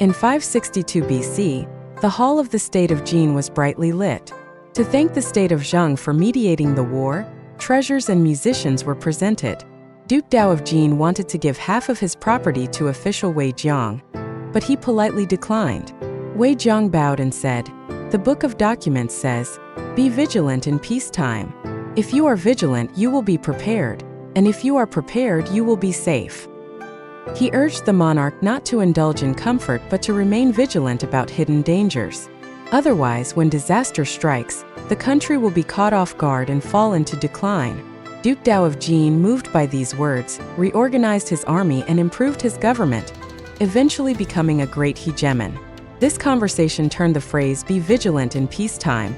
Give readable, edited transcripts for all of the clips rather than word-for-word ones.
In 562 BC, the hall of the state of Jiang was brightly lit. To thank the state of Jiang for mediating the war, treasures and musicians were presented. Duke Dao of Jiang wanted to give half of his property to official Wei Jiang, but he politely declined. Wei Jiang bowed and said, "The Book of Documents says, be vigilant in peacetime. If you are vigilant, you will be prepared, and if you are prepared, you will be safe." He urged the monarch not to indulge in comfort but to remain vigilant about hidden dangers. Otherwise, when disaster strikes, the country will be caught off guard and fall into decline. Duke Dao of Jiang, moved by these words, reorganized his army and improved his government, eventually becoming a great hegemon. This conversation turned the phrase "be vigilant in peacetime"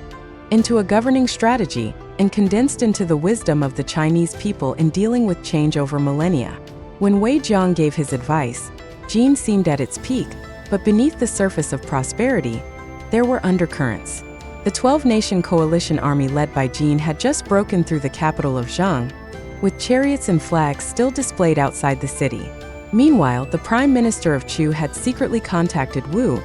into a governing strategy and condensed into the wisdom of the Chinese people in dealing with change over millennia. When Wei Jiang gave his advice, Jiang seemed at its peak, but beneath the surface of prosperity, there were undercurrents. The 12-nation coalition army led by Jiang had just broken through the capital of Jiang, with chariots and flags still displayed outside the city. Meanwhile, the Prime Minister of Chu had secretly contacted Wu,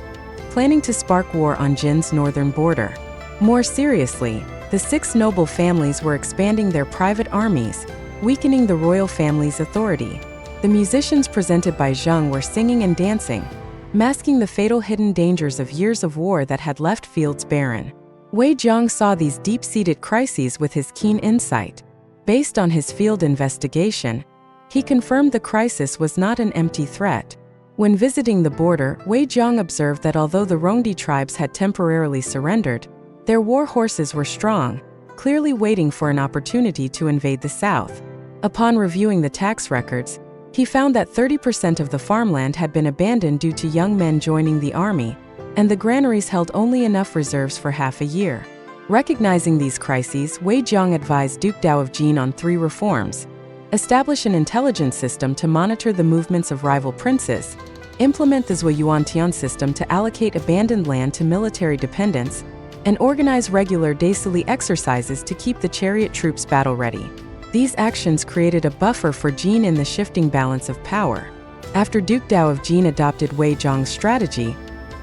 planning to spark war on Jin's northern border. More seriously, the 6 noble families were expanding their private armies, weakening the royal family's authority. The musicians presented by Jiang were singing and dancing, masking the fatal hidden dangers of years of war that had left fields barren. Wei Jiang saw these deep-seated crises with his keen insight. Based on his field investigation, he confirmed the crisis was not an empty threat. When visiting the border, Wei Jiang observed that although the Rongdi tribes had temporarily surrendered, their war horses were strong, clearly waiting for an opportunity to invade the south. Upon reviewing the tax records, he found that 30% of the farmland had been abandoned due to young men joining the army, and the granaries held only enough reserves for half a year. Recognizing these crises, Wei Jiang advised Duke Dao of Jiang on 3 reforms: establish an intelligence system to monitor the movements of rival princes, implement the Zhuoyuantian system to allocate abandoned land to military dependents, and organize regular daily exercises to keep the chariot troops battle-ready. These actions created a buffer for Jiang in the shifting balance of power. After Duke Dao of Jiang adopted Wei Jiang's strategy,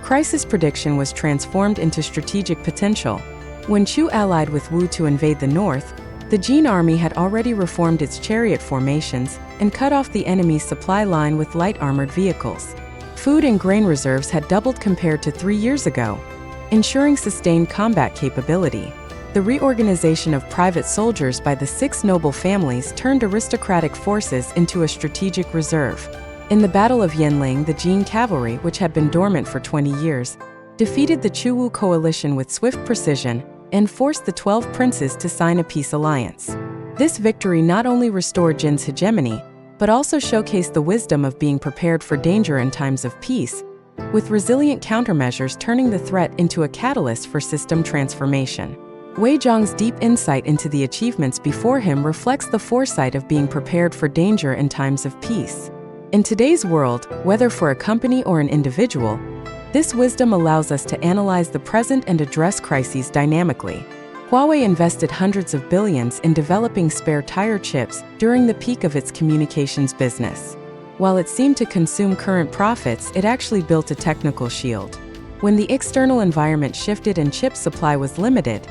crisis prediction was transformed into strategic potential. When Chu allied with Wu to invade the north, the Jiang army had already reformed its chariot formations and cut off the enemy's supply line with light armored vehicles. Food and grain reserves had doubled compared to 3 years ago, ensuring sustained combat capability. The reorganization of private soldiers by the 6 noble families turned aristocratic forces into a strategic reserve. In the Battle of Yanling, the Jiang cavalry, which had been dormant for 20 years, defeated the Chu-Wu coalition with swift precision and forced the 12 princes to sign a peace alliance. This victory not only restored Jin's hegemony, but also showcased the wisdom of being prepared for danger in times of peace, with resilient countermeasures turning the threat into a catalyst for system transformation. Wei Jiang's deep insight into the achievements before him reflects the foresight of being prepared for danger in times of peace. In today's world, whether for a company or an individual, this wisdom allows us to analyze the present and address crises dynamically. Huawei invested hundreds of billions in developing spare tire chips during the peak of its communications business. While it seemed to consume current profits, it actually built a technical shield. When the external environment shifted and chip supply was limited,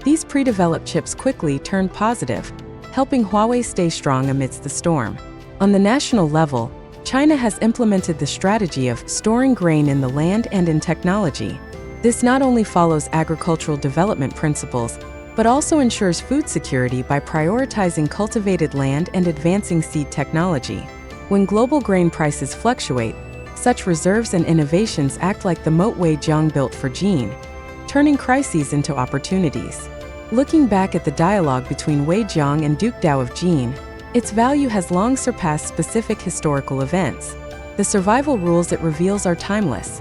these pre-developed chips quickly turned positive, helping Huawei stay strong amidst the storm. On the national level, China has implemented the strategy of storing grain in the land and in technology. This not only follows agricultural development principles, but also ensures food security by prioritizing cultivated land and advancing seed technology. When global grain prices fluctuate, such reserves and innovations act like the moat Wei Jiang built for Jiang, turning crises into opportunities. Looking back at the dialogue between Wei Jiang and Duke Dao of Jiang, its value has long surpassed specific historical events. The survival rules it reveals are timeless.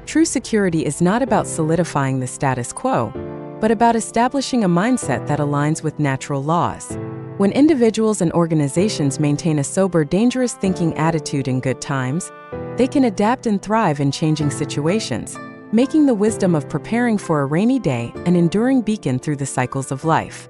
True security is not about solidifying the status quo, but about establishing a mindset that aligns with natural laws. When individuals and organizations maintain a sober, dangerous thinking attitude in good times, they can adapt and thrive in changing situations, making the wisdom of preparing for a rainy day an enduring beacon through the cycles of life.